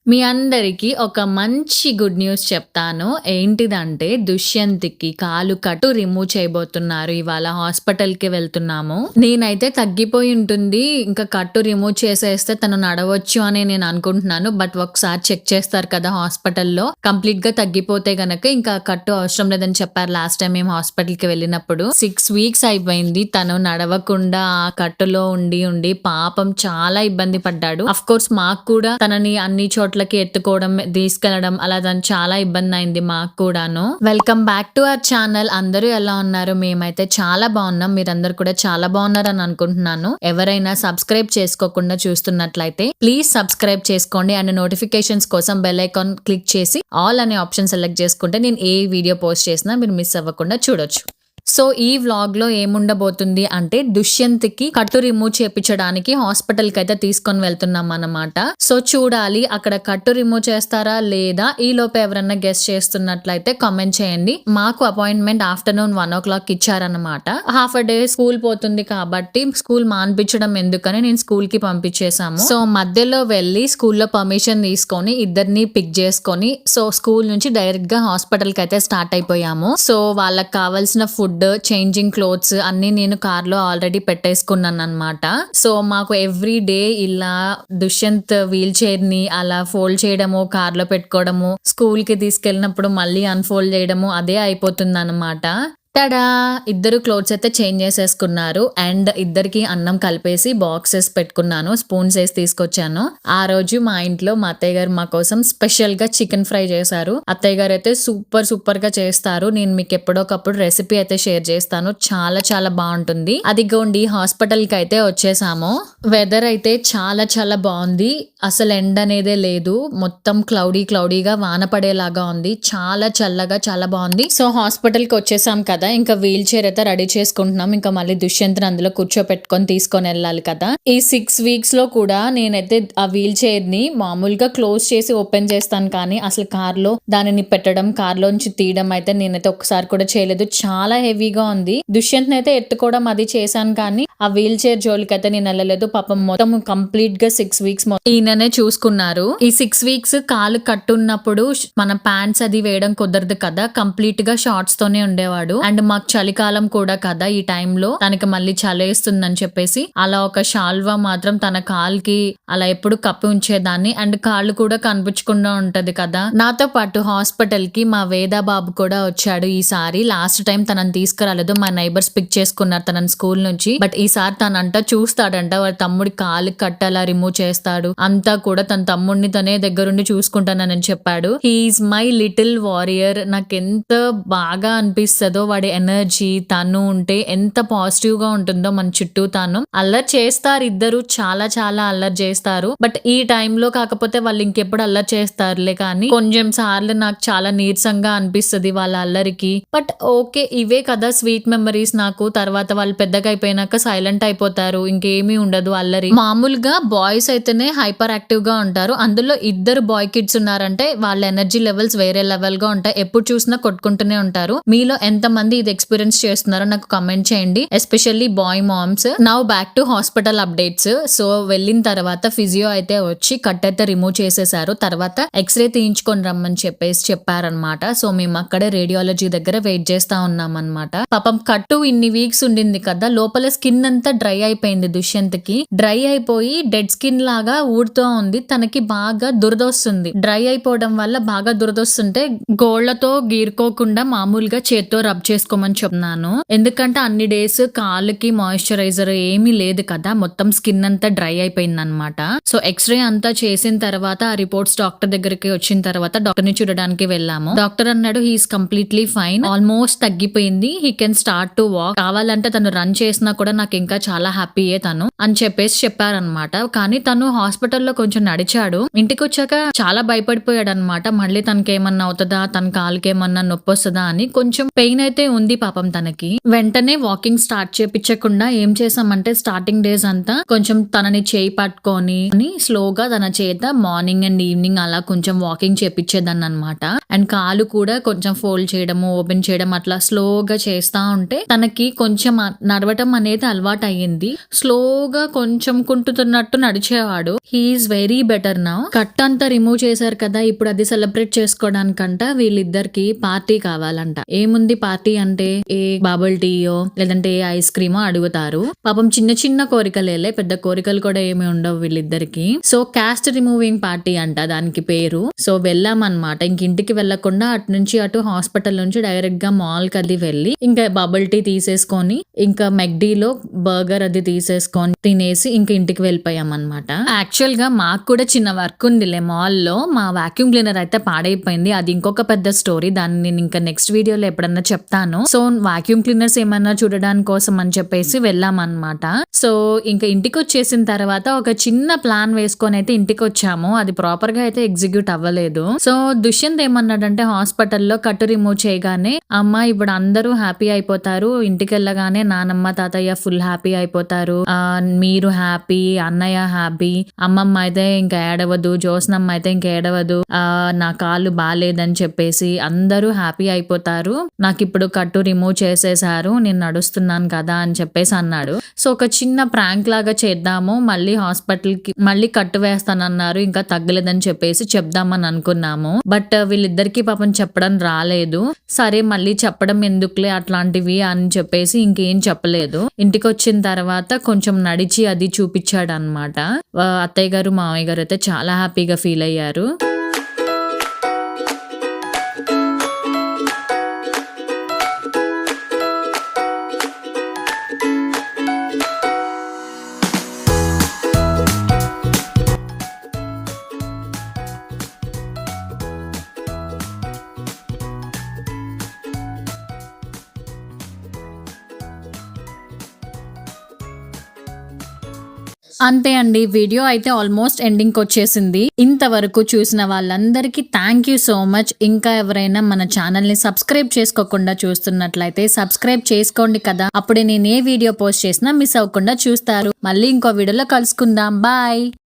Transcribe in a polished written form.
మీ అందరికి ఒక మంచి గుడ్ న్యూస్ చెప్తాను. ఏంటిదంటే దుష్యంత్‌కి కాలు కట్టు రిమూవ్ చేయబోతున్నారు. ఇవాళ హాస్పిటల్‌కి వెళ్తున్నాము. నేనైతే తగ్గిపోయి ఉంటుంది. ఇంకా కట్టు రిమూవ్ చేసేస్తే తను నడవచ్చు అని నేను అనుకుంటున్నాను. బట్ ఒకసారి చెక్ చేస్తారు కదా హాస్పిటల్‌లో. కంప్లీట్‌గా తగ్గిపోతే గనక ఇంకా కట్టు అవసరం లేదని చెప్పారు లాస్ట్ టైం మేము హాస్పిటల్‌కి వెళ్ళినప్పుడు. 6 వీక్స్ అయిపోయింది. తను నడవకుండా ఆ కట్టులో ఉండి పాపం చాలా ఇబ్బంది పడ్డాడు. ఆఫ్‌కోర్స్ మాకు కూడా తనని అన్ని చోట్లకి ఎత్తుకోవడం, తీసుకెళ్లడం అలా చాలా ఇబ్బంది అయింది మాకు కూడాను. Welcome back to our channel. అందరూ ఎలా ఉన్నారు? మేమైతే చాలా బాగున్నాం. మీరందరూ కూడా చాలా బాగున్నారని అనుకుంటున్నాను. ఎవరైనా సబ్స్క్రైబ్ చేసుకోకుండా చూస్తున్నట్లయితే ప్లీజ్ సబ్స్క్రైబ్ చేసుకోండి అండ్ నోటిఫికేషన్స్ కోసం బెల్ ఐకాన్ క్లిక్ చేసి ఆల్ అనే ఆప్షన్ సెలెక్ట్ చేసుకుంటే నేను ఏ వీడియో పోస్ట్ చేసినా మీరు మిస్ అవ్వకుండా చూడొచ్చు. సో ఈ వ్లాగ్ లో ఏముండబోతుంది అంటే దుష్యంత్‌కి కట్టు రిమూవ్ చేపించడానికి హాస్పిటల్ కి అయితే తీసుకొని వెళ్తున్నాం అన్నమాట. సో చూడాలి అక్కడ కట్టు రిమూవ్ చేస్తారా లేదా, ఈ లోపు ఎవరన్నా గెస్ట్ చేస్తున్నట్లయితే కామెంట్ చేయండి. మాకు అపాయింట్మెంట్ ఆఫ్టర్నూన్ 1 o'clock ఇచ్చారన్నమాట. హాఫ్ అ డే స్కూల్ పోతుంది కాబట్టి స్కూల్ మాన్పించడం ఎందుకని నేను స్కూల్ కి పంపించేసాము. సో మధ్యలో వెళ్ళి స్కూల్లో పర్మిషన్ తీసుకొని ఇద్దరిని పిక్ చేసుకొని సో స్కూల్ నుంచి డైరెక్ట్ గా హాస్పిటల్ కి అయితే స్టార్ట్ అయిపోయాము. సో వాళ్ళకి కావాల్సిన ఫుడ్, చేంజింగ్ క్లోత్స్ అన్ని నేను కార్ లో ఆల్రెడీ పెట్టేసుకున్నాను అన్నమాట. సో మాకు ఎవ్రీ డే ఇలా దుష్యంత్ వీల్ చైర్ ని అలా ఫోల్డ్ చేయడము, కార్ లో పెట్టుకోవడము, స్కూల్ కి తీసుకెళ్ళినప్పుడు మళ్ళీ అన్ఫోల్డ్ చేయడము అదే అయిపోతుంది అన్నమాట. టడా! ఇద్దరు క్లోత్స్ అయితే చేంజ్ చేసేసుకున్నారు అండ్ ఇద్దరికి అన్నం కలిపేసి బాక్సెస్ పెట్టుకున్నాను. స్పూన్స్ వేసి తీసుకొచ్చాను. ఆ రోజు మా ఇంట్లో మా అత్తయ్య గారు మా కోసం స్పెషల్ గా చికెన్ ఫ్రై చేశారు. అత్తయ్య గారు అయితే సూపర్ గా చేస్తారు. నేను మీకు ఎప్పుడోకప్పుడు రెసిపీ అయితే షేర్ చేస్తాను. చాలా బాగుంటుంది. అదిగోండి హాస్పిటల్ కి అయితే వచ్చేసాము. వెదర్ అయితే చాలా బాగుంది. అసలు ఎండ అనేదే లేదు. మొత్తం క్లౌడీగా వాన పడేలాగా ఉంది. చాలా చల్లగా చాలా బాగుంది. సో హాస్పిటల్ కి వచ్చేసాం కదా, ఇంకా వీల్ చైర్ అయితే రెడీ చేసుకుంటున్నాం. ఇంకా మళ్ళీ దుష్యంత్ అందులో కూర్చోపెట్టుకొని తీసుకొని వెళ్ళాలి కదా. ఈ 6 వీక్స్ లో కూడా నేనైతే ఆ వీల్ చైర్ ని మామూలుగా క్లోజ్ చేసి ఓపెన్ చేస్తాను కానీ అసలు కార్ లో దానిని పెట్టడం, కార్ లోంచి తీయడం అయితే నేనైతే ఒక్కసారి కూడా చేయలేదు. చాలా హెవీగా ఉంది. దుష్యంత్ అయితే ఎత్తుకోవడం అది చేశాను కానీ ఆ వీల్ చైర్ జోలికి అయితే నేను వెళ్ళలేదు. పాపం మొత్తం కంప్లీట్ గా 6 వీక్స్ ఈయననే చూసుకున్నారు. ఈ 6 వీక్స్ కాలు కట్టున్నప్పుడు మన ప్యాంట్స్ అది వేయడం కుదరదు కదా, కంప్లీట్ గా షార్ట్స్ తోనే ఉండేవాడు. అండ్ మాకు చలికాలం కూడా కదా ఈ టైంలో, తనకి మళ్ళీ చలేస్తుందని చెప్పేసి అలా ఒక షాల్వా మాత్రం తన కాల్కి అలా ఎప్పుడు కప్పి ఉంచేదాన్ని. అండ్ కాళ్ళు కూడా కనిపించకుండా ఉంటది కదా. నాతో పాటు హాస్పిటల్ కి మా వేద బాబు కూడా వచ్చాడు ఈసారి. లాస్ట్ టైం తనని తీసుకురాలేదు, మా నైబర్స్ పిక్ చేసుకున్నారు తనని స్కూల్ నుంచి. బట్ ఈసారి తనంట చూస్తాడంట వాళ్ళ తమ్ముడి కాలు కట్టాలా రిమూవ్ చేస్తాడు అంతా కూడా. తన తమ్ముడిని తనే దగ్గరుండి చూసుకుంటానని చెప్పాడు. He's my little warrior. నాకు ఎంత బాగా అనిపిస్తుందో వాడి ఎనర్జీ, తను ఉంటే ఎంత పాజిటివ్ గా ఉంటుందో మన చుట్టూ. తాను అల్లరి చేస్తారు, ఇద్దరు చాలా అల్లరి చేస్తారు. బట్ ఈ టైంలో కాకపోతే వాళ్ళు ఇంకెప్పుడు అల్లరి చేస్తారులే కానీ కొంచెం సార్లు నాకు చాలా నీరసంగా అనిపిస్తుంది వాళ్ళ అల్లరికి. బట్ ఓకే, ఇవే కదా స్వీట్ మెమరీస్ నాకు. తర్వాత వాళ్ళు పెద్దగా అయిపోయినాక సైలెంట్ అయిపోతారు, ఇంకేమీ ఉండదు అల్లరి. మామూలుగా బాయ్స్ అయితేనే హైపర్ యాక్టివ్ గా ఉంటారు. అందులో ఇద్దరు బాయ్ కిడ్స్ ఉన్నారంటే వాళ్ళ ఎనర్జీ లెవెల్స్ వేరే లెవెల్ గా ఉంటాయి. ఎప్పుడు చూసినా కొట్టుకుంటూనే ఉంటారు. మీలో ఎంత మంది ఇది ఎక్స్పీరియన్స్ చేస్తున్నారో నాకు కమెంట్ చేయండి, especially boy moms. Now back to hospital updates. So వెళ్ళిన తర్వాత ఫిజియో అయితే వచ్చి కట్ అయితే రిమూవ్ చేసేసారు. తర్వాత ఎక్స్రే తీయించుకొని రమ్మని చెప్పారనమాట. సో మేము అక్కడే రేడియాలజీ దగ్గర వెయిట్ చేస్తా ఉన్నాం అనమాట. పాపం కట్టు ఇన్ని వీక్స్ ఉండింది కదా, లోపల స్కిన్ అంతా డ్రై అయిపోయింది దుష్యంత్ కి. డ్రై అయిపోయి డెడ్ స్కిన్ లాగా ఊడుతూ ఉంది. తనకి బాగా దురదొస్తుంది. డ్రై అయిపోవడం వల్ల బాగా దురదొస్తుంటే గోళ్లతో గీరుకోకుండా మామూలుగా చేత్తో రబ్ చేసుకోమని చెప్తున్నాను. ఎందుకంటే అన్ని డేస్ కాళ్ళకి మాయిశ్చరైజర్ ఏమీ లేదు కదా, మొత్తం స్కిన్ అంతా డ్రై అయిపోయింది అనమాట. సో ఎక్స్రే అంతా చేసిన తర్వాత ఆ రిపోర్ట్స్ డాక్టర్ దగ్గరికి వచ్చిన తర్వాత డాక్టర్ ని చూడడానికి వెళ్ళాము. డాక్టర్ అన్నాడు హీఈస్ కంప్లీట్లీ ఫైన్, ఆల్మోస్ట్ తగ్గిపోయింది, he can start to walk. కావాలంటే తను రన్ చేసినా కూడా నాకు ఇంకా చాలా హ్యాపీయే తను అని చెప్పేసి చెప్పారనమాట. కానీ తను హాస్పిటల్లో కొంచెం నడిచాడు. ఇంటికి వచ్చాక చాలా భయపడిపోయాడు అనమాట. మళ్ళీ తనకి ఏమన్నా అవుతుందా, తన కాలుకి ఏమన్నా నొప్పి వస్తుందా అని. కొంచెం పెయిన్ అయితే అయితే ఉంది పాపం తనకి. వెంటనే వాకింగ్ స్టార్ట్ చేపించకుండా ఏం చేసామంటే స్టార్టింగ్ డేస్ అంతా కొంచెం తనని చేయి పట్టుకొని స్లోగా తన చేత మార్నింగ్ అండ్ ఈవినింగ్ అలా కొంచెం వాకింగ్ చేపించేదాన్ని అనమాట. అండ్ కాలు కూడా కొంచెం ఫోల్డ్ చేయడము ఓపెన్ చేయడం అట్లా స్లోగా చేస్తా ఉంటే తనకి కొంచెం నడవటం అనేది అలవాటు అయ్యింది. స్లోగా కొంచెం కుంటుతున్నట్టు నడిచేవాడు. He's very better now. Cut అంతా రిమూవ్ చేశారు కదా, ఇప్పుడు అది సెలబ్రేట్ చేసుకోవడానికంట వీళ్ళిద్దరికి పార్టీ కావాలంట. ఏముంది పార్టీ అంటే ఏ బబుల్ టీయో లేదంటే ఏ ఐస్ క్రీమో అడుగుతారు. పాపం చిన్న చిన్న కోరికలేలే, పెద్ద కోరికలు కూడా ఏమి ఉండవు వీళ్ళిద్దరికి. సో క్యాస్ట్ రిమూవింగ్ పార్టీ అంట దానికి పేరు. సో వెళ్ళామన్నమాట. ఇంటికి వెళ్లకుండా అటు నుంచి అటు హాస్పిటల్ నుంచి డైరెక్ట్ గా మాల్ కి అది వెళ్ళి ఇంకా బబుల్ టీ తీసేసుకొని ఇంకా మెక్డీలో బర్గర్ అది తీసేసుకొని తినేసి ఇంకా ఇంటికి వెళ్ళిపోయాం అనమాట. యాక్చువల్ గా మాకు కూడా చిన్న వర్క్ ఉందిలే మాల్ లో. మా వాక్యూమ్ క్లీనర్ అయితే పాడైపోయింది. అది ఇంకొక పెద్ద స్టోరీ, దాన్ని నేను ఇంకా నెక్స్ట్ వీడియోలో ఎప్పుడన్నా చెప్తాను. సో వాక్యూమ్ క్లీనర్స్ ఏమన్నా చూడడానికి కోసం అని చెప్పేసి వెళ్ళామన్నమాట. సో ఇంకా ఇంటికి వచ్చేసిన తర్వాత ఒక చిన్న ప్లాన్ వేసుకొని అయితే ఇంటికి వచ్చాము. అది ప్రాపర్ గా అయితే ఎగ్జిక్యూట్ అవ్వలేదు. సో దుష్యంత్ ఏమన్నాడంటే హాస్పిటల్లో కట్టు రిమూవ్ చేయగానే అమ్మ ఇప్పుడు అందరూ హ్యాపీ అయిపోతారు, ఇంటికి వెళ్ళగానే నానమ్మ తాతయ్య ఫుల్ హ్యాపీ అయిపోతారు, మీరు హ్యాపీ, అన్నయ్య హ్యాపీ, అమ్మమ్మ అయితే ఇంకా ఏడవదు, జ్యోత్స్నమ్మ అయితే ఇంకా ఏడవదు, నా కాళ్ళు బాలేదని చెప్పేసి అందరూ హ్యాపీ అయిపోతారు, నాకు ఇప్పుడు కట్టు రిమూవ్ చేసేసారు, నేను నడుస్తున్నాను కదా అని చెప్పేసి అన్నాడు. సో ఒక చిన్న ప్రాంక్ లాగా చేద్దాము, మళ్ళీ హాస్పిటల్ కి మళ్ళీ కట్టు వేస్తానన్నారు, ఇంకా తగ్గలేదని చెప్పేసి చెప్దామని అనుకున్నాము. బట్ వీళ్ళిద్దరికి పాపం చెప్పడం రాలేదు. సరే మళ్ళీ చెప్పడం ఎందుకులే అట్లాంటివి అని చెప్పేసి ఇంకేం చెప్పలేదు. ఇంటికి వచ్చిన తర్వాత కొంచెం నడిచి అది చూపించాడు అనమాట. అత్తయ్య గారు మామయ్య గారు అయితే చాలా హ్యాపీగా ఫీల్ అయ్యారు. అంతే అండి, వీడియో అయితే ఆల్మోస్ట్ ఎండింగ్ వచ్చేసింది. ఇంతవరకు చూసిన వాళ్ళందరికీ థ్యాంక్ యూ సో మచ్. ఇంకా ఎవరైనా మన ఛానల్ ని సబ్స్క్రైబ్ చేసుకోకుండా చూస్తున్నట్లయితే సబ్స్క్రైబ్ చేసుకోండి కదా, అప్పుడే నేను ఏ వీడియో పోస్ట్ చేసినా మిస్ అవ్వకుండా చూస్తారు. మళ్ళీ ఇంకో వీడియోలో కలుసుకుందాం. బాయ్.